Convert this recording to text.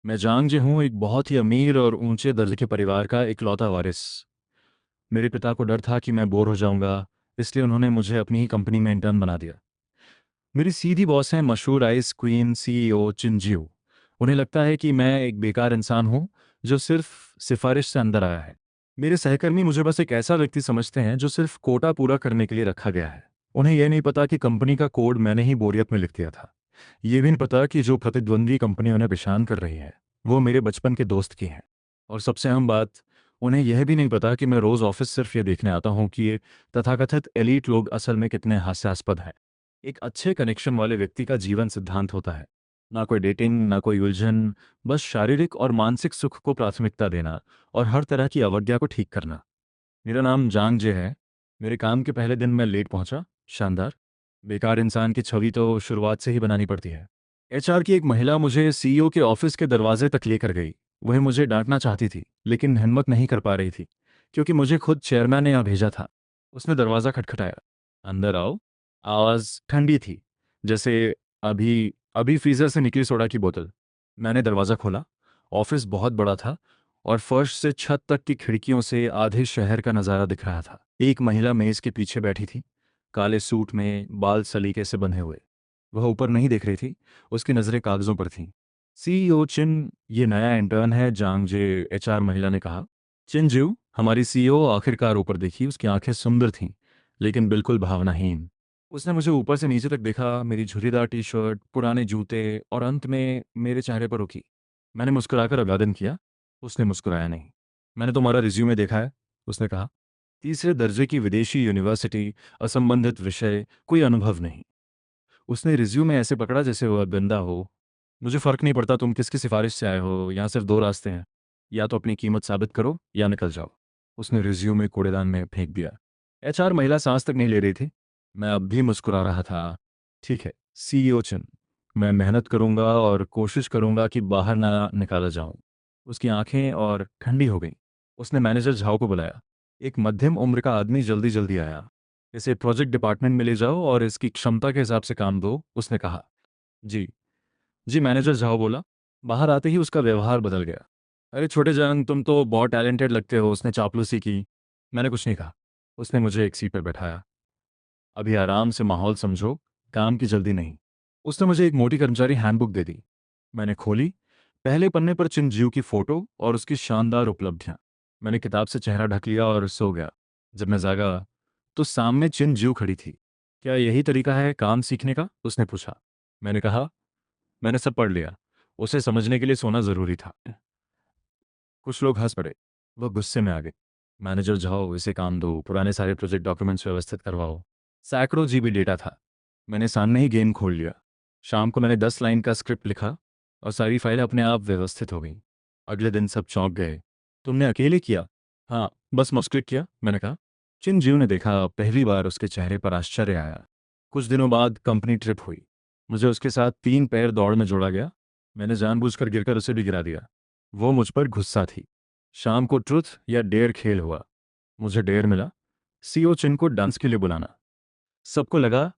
मैं जांग जे हूँ, एक बहुत ही अमीर और ऊंचे दर्जे के परिवार का इकलौता वारिस। मेरे पिता को डर था कि मैं बोर हो जाऊंगा, इसलिए उन्होंने मुझे अपनी ही कंपनी में इंटर्न बना दिया। मेरी सीधी बॉस हैं मशहूर आइस क्वीन सीईओ चिंजियो। उन्हें लगता है कि मैं एक बेकार इंसान हूँ जो सिर्फ सिफारिश से अंदर आया है। मेरे सहकर्मी मुझे बस एक ऐसा व्यक्ति समझते हैं जो सिर्फ कोटा पूरा करने के लिए रखा गया है। उन्हें यह नहीं पता कि कंपनी का कोड मैंने ही बोरियत में लिख दिया था। ये भी नहीं पता कि जो प्रतिद्वंदी कंपनी उन्हें पेशान कर रही है वो मेरे बचपन के दोस्त की हैं। और सबसे अहम बात, उन्हें यह भी नहीं पता कि मैं रोज़ ऑफिस सिर्फ ये देखने आता हूँ कि ये तथाकथित एलीट लोग असल में कितने हास्यास्पद हैं। एक अच्छे कनेक्शन वाले व्यक्ति का जीवन सिद्धांत होता है, ना कोई डेटिंग, ना कोई उलझन, बस शारीरिक और मानसिक सुख को प्राथमिकता देना और हर तरह की अवज्ञा को ठीक करना। मेरा नाम जांग जे है। मेरे काम के पहले दिन मैं लेट पहुंचा। शानदार। बेकार इंसान की छवि तो शुरुआत से ही बनानी पड़ती है। एचआर की एक महिला मुझे सीईओ के ऑफिस के दरवाजे तक लेकर गई। वह मुझे डांटना चाहती थी लेकिन हिम्मत नहीं कर पा रही थी, क्योंकि मुझे खुद चेयरमैन ने यहाँ भेजा था। उसने दरवाज़ा खटखटाया। अंदर आओ। आवाज़ ठंडी थी, जैसे अभी अभी फ्रीजर से निकली सोडा की बोतल। मैंने दरवाज़ा खोला। ऑफिस बहुत बड़ा था और फर्श से छत तक की खिड़कियों से आधे शहर का नज़ारा दिख रहा था। एक महिला मेज़ के पीछे बैठी थी, काले सूट में, बाल सलीके से बंधे हुए। वह ऊपर नहीं देख रही थी, उसकी नज़रें कागज़ों पर थीं। सीईओ चिन, ये नया इंटर्न है जांग जे, एचआर महिला ने कहा। चिनजू, हमारी सीईओ आखिरकार ऊपर देखी। उसकी आंखें सुंदर थीं लेकिन बिल्कुल भावनाहीन। उसने मुझे ऊपर से नीचे तक देखा, मेरी झुर्रीदार टी शर्ट, पुराने जूते और अंत में मेरे चेहरे पर रुकी। मैंने मुस्कुराकर अभिवादन किया। उसने मुस्कुराया नहीं। मैंने तुम्हारा रिज्यूमे देखा है, उसने कहा। तीसरे दर्जे की विदेशी यूनिवर्सिटी, असंबंधित विषय, कोई अनुभव नहीं। उसने रिज्यूमे ऐसे पकड़ा जैसे वह गंदा हो। मुझे फ़र्क नहीं पड़ता तुम किसकी सिफारिश से आए हो, यहाँ सिर्फ दो रास्ते हैं, या तो अपनी कीमत साबित करो या निकल जाओ। उसने रिज्यूमे कूड़ेदान में फेंक दिया। एचआर महिला सांस तक नहीं ले रही थी। मैं अब भी मुस्कुरा रहा था। ठीक है सीईओ चुन, मैं मेहनत करूंगा और कोशिश करूंगा कि बाहर ना निकाला जाऊं। उसकी आंखें और ठंडी हो गईं। उसने मैनेजर झाओ को बुलाया। एक मध्यम उम्र का आदमी जल्दी जल्दी आया। इसे प्रोजेक्ट डिपार्टमेंट में ले जाओ और इसकी क्षमता के हिसाब से काम दो, उसने कहा। जी। जी, मैनेजर झाओ बोला। बाहर आते ही उसका व्यवहार बदल गया। अरे छोटे जान, तुम तो बहुत टैलेंटेड लगते हो, उसने चापलूसी की। मैंने कुछ नहीं कहा। उसने मुझे एक सीट पर बैठाया। अभी आराम से माहौल समझो, काम की जल्दी नहीं। उसने मुझे एक मोटी कर्मचारी हैंडबुक दे दी। मैंने खोली। पहले पन्ने पर चिंजीव की फोटो और उसकी शानदार उपलब्धियां। मैंने किताब से चेहरा ढक लिया और सो गया। जब मैं जागा तो सामने चिंजीव खड़ी थी। क्या यही तरीका है काम सीखने का, उसने पूछा। मैंने कहा, मैंने सब पढ़ लिया। उसे समझने के लिए सोना जरूरी था। कुछ लोग हंस पड़े। वह गुस्से में आ गए। मैनेजर जाओ, इसे काम दो, पुराने सारे प्रोजेक्ट डॉक्यूमेंट्स व्यवस्थित करवाओ। सैकड़ों जीबी डेटा था। मैंने सामने ही गेम खोल लिया। शाम को मैंने 10 लाइन का स्क्रिप्ट लिखा और सारी फाइलें अपने आप व्यवस्थित हो गईं। अगले दिन सब चौंक गए। तुमने अकेले किया? हाँ, बस मुस्कुरा किया, मैंने कहा। चिनजीव ने देखा। पहली बार उसके चेहरे पर आश्चर्य आया। कुछ दिनों बाद कंपनी ट्रिप हुई। मुझे उसके साथ 3 पैर दौड़ में जोड़ा गया। मैंने जानबूझकर गिरकर उसे भी गिरा दिया। वो मुझ पर गुस्सा थी। शाम को ट्रुथ या डेयर खेल हुआ। मुझे डेयर मिला, सीओ चिन को डांस के लिए बुलाना। सबको लगा